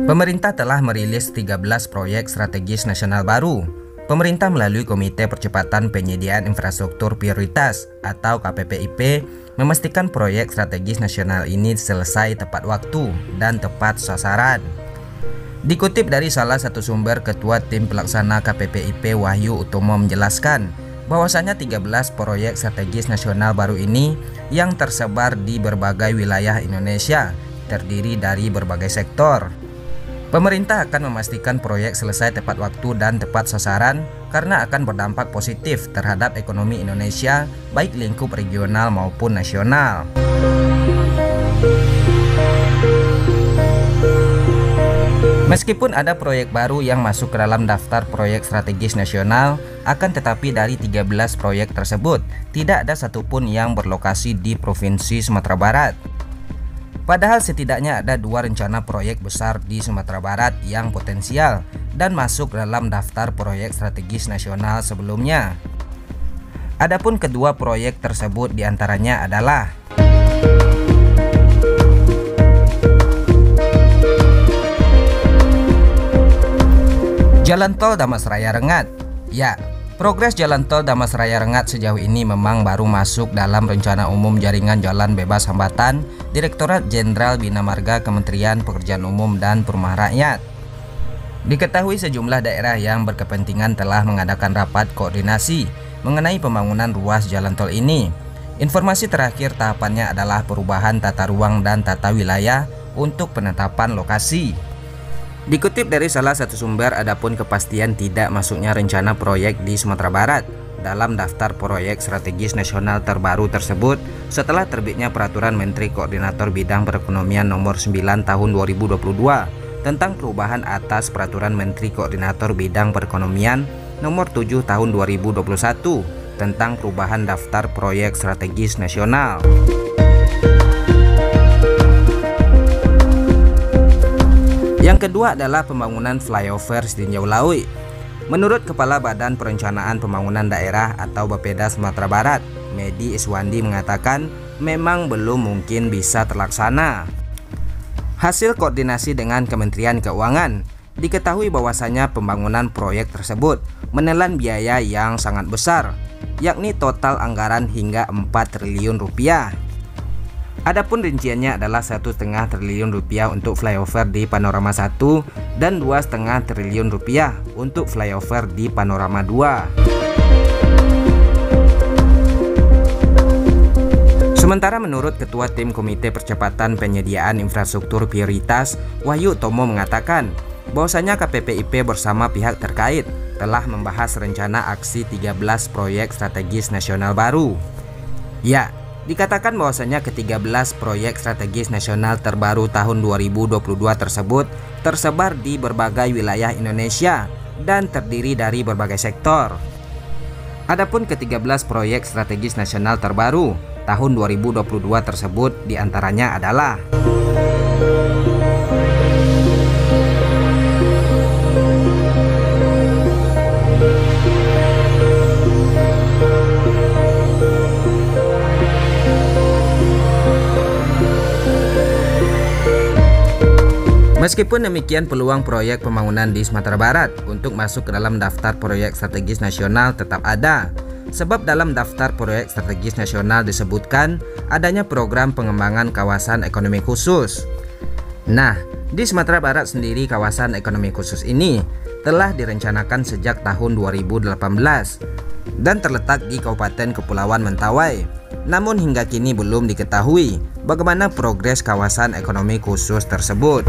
Pemerintah telah merilis 13 proyek strategis nasional baru. Pemerintah melalui Komite Percepatan Penyediaan Infrastruktur Prioritas atau KPPIP memastikan proyek strategis nasional ini selesai tepat waktu dan tepat sasaran. Dikutip dari salah satu sumber, Ketua Tim Pelaksana KPPIP Wahyu Utomo menjelaskan bahwasanya 13 proyek strategis nasional baru ini yang tersebar di berbagai wilayah Indonesia terdiri dari berbagai sektor. Pemerintah akan memastikan proyek selesai tepat waktu dan tepat sasaran karena akan berdampak positif terhadap ekonomi Indonesia baik lingkup regional maupun nasional. Meskipun ada proyek baru yang masuk ke dalam daftar proyek strategis nasional, akan tetapi dari 13 proyek tersebut tidak ada satupun yang berlokasi di Provinsi Sumatera Barat. Padahal setidaknya ada 2 rencana proyek besar di Sumatera Barat yang potensial dan masuk dalam daftar proyek strategis nasional sebelumnya. Adapun kedua proyek tersebut diantaranya adalah Jalan Tol Damasraya Rengat. Ya, progres Jalan Tol Damasraya Rengat sejauh ini memang baru masuk dalam Rencana Umum Jaringan Jalan Bebas Hambatan Direktorat Jenderal Bina Marga Kementerian Pekerjaan Umum dan Perumahan Rakyat. Diketahui sejumlah daerah yang berkepentingan telah mengadakan rapat koordinasi mengenai pembangunan ruas jalan tol ini. Informasi terakhir tahapannya adalah perubahan tata ruang dan tata wilayah untuk penetapan lokasi. Dikutip dari salah satu sumber, adapun kepastian tidak masuknya rencana proyek di Sumatera Barat dalam daftar proyek strategis nasional terbaru tersebut setelah terbitnya Peraturan Menteri Koordinator Bidang Perekonomian Nomor 9 Tahun 2022 tentang perubahan atas Peraturan Menteri Koordinator Bidang Perekonomian Nomor 7 Tahun 2021 tentang perubahan daftar proyek strategis nasional. Yang kedua adalah pembangunan flyover Tinjau Laut. Menurut Kepala Badan Perencanaan Pembangunan Daerah atau Bapeda Sumatera Barat, Medi Iswandi mengatakan memang belum mungkin bisa terlaksana. Hasil koordinasi dengan Kementerian Keuangan, diketahui bahwasanya pembangunan proyek tersebut menelan biaya yang sangat besar, yakni total anggaran hingga 4 triliun rupiah. Adapun rinciannya adalah 1,5 triliun rupiah untuk flyover di Panorama 1 dan 2,5 triliun rupiah untuk flyover di Panorama 2. Sementara menurut Ketua Tim Komite Percepatan Penyediaan Infrastruktur Prioritas Wahyu Utomo mengatakan bahwasanya KPPIP bersama pihak terkait telah membahas rencana aksi 13 proyek strategis nasional baru. Ya, dikatakan bahwasanya ke-13 proyek strategis nasional terbaru tahun 2022 tersebut tersebar di berbagai wilayah Indonesia dan terdiri dari berbagai sektor. Adapun ke-13 proyek strategis nasional terbaru tahun 2022 tersebut diantaranya adalah Meskipun demikian, peluang proyek pembangunan di Sumatera Barat untuk masuk ke dalam daftar proyek strategis nasional tetap ada. Sebab dalam daftar proyek strategis nasional disebutkan adanya program pengembangan kawasan ekonomi khusus. Nah, di Sumatera Barat sendiri kawasan ekonomi khusus ini telah direncanakan sejak tahun 2018 dan terletak di Kabupaten Kepulauan Mentawai. Namun hingga kini belum diketahui bagaimana progres kawasan ekonomi khusus tersebut.